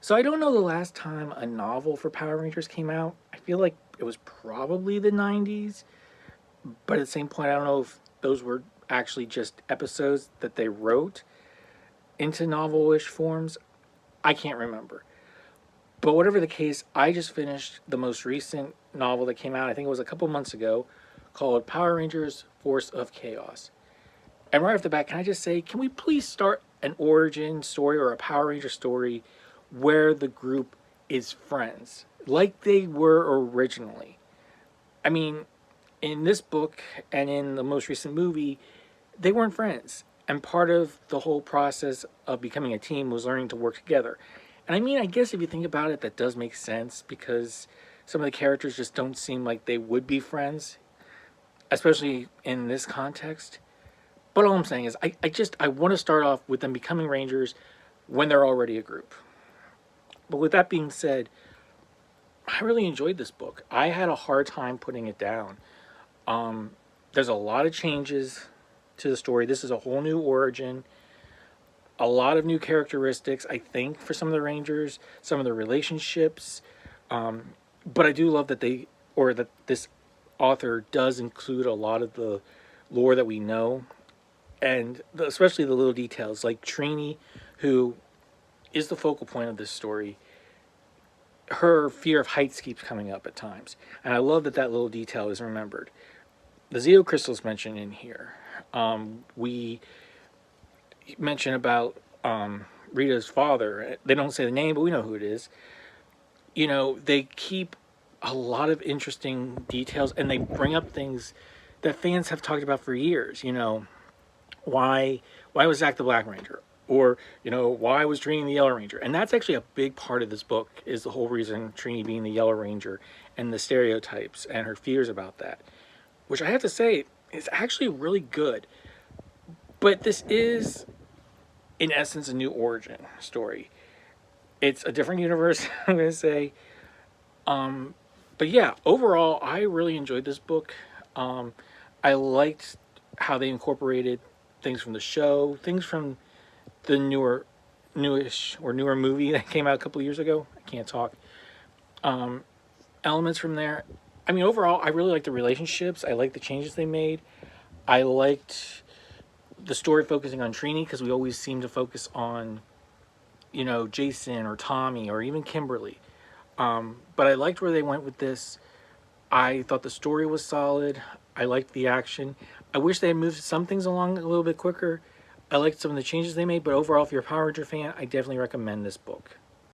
So I don't know the last time a novel for Power Rangers came out. I feel like it was probably the 90s, but at the same point, I don't know if those were actually just episodes that they wrote into novel-ish forms. I can't remember. But whatever the case, I just finished the most recent novel that came out. I think it was a couple months ago, called Power Rangers Force of Chaos. And right off the bat, can I just say, can we please start an origin story or a Power Ranger story where the group is friends, like they were originally? I mean, in this book and in the most recent movie, they weren't friends. And part of the whole process of becoming a team was learning to work together. And I mean, I guess if you think about it, that does make sense because some of the characters just don't seem like they would be friends, especially in this context. But all I'm saying is, I want to start off with them becoming Rangers when they're already a group. But with that being said, I really enjoyed this book. I had a hard time putting it down. There's a lot of changes to the story. This is a whole new origin, a lot of new characteristics, I think, for some of the Rangers, some of the relationships. But I do love that that this author does include a lot of the lore that we know, and especially the little details, like Trini, who is the focal point of this story. Her fear of heights keeps coming up at times, and I love that that little detail is remembered. The Zeo crystals mentioned in here. We mention about Rita's father. They don't say the name, but we know who it is. You know, they keep a lot of interesting details, and they bring up things that fans have talked about for years. You know, why was Zach the Black Ranger? Or, you know, why was Trini the Yellow Ranger? And that's actually a big part of this book, is the whole reason Trini being the Yellow Ranger and the stereotypes and her fears about that. Which I have to say is actually really good. But this is, in essence, a new origin story. It's a different universe, I'm going to say. But yeah, overall, I really enjoyed this book. I liked how they incorporated things from the show, things from the newer movie that came out a couple of years ago. I can't talk. Elements from there. I mean, overall, I really liked the relationships. I liked the changes they made. I liked the story focusing on Trini, because we always seem to focus on, you know, Jason or Tommy or even Kimberly. But I liked where they went with this. I thought the story was solid. I liked the action. I wish they had moved some things along a little bit quicker. I liked some of the changes they made, but overall, if you're a Power Ranger fan, I definitely recommend this book.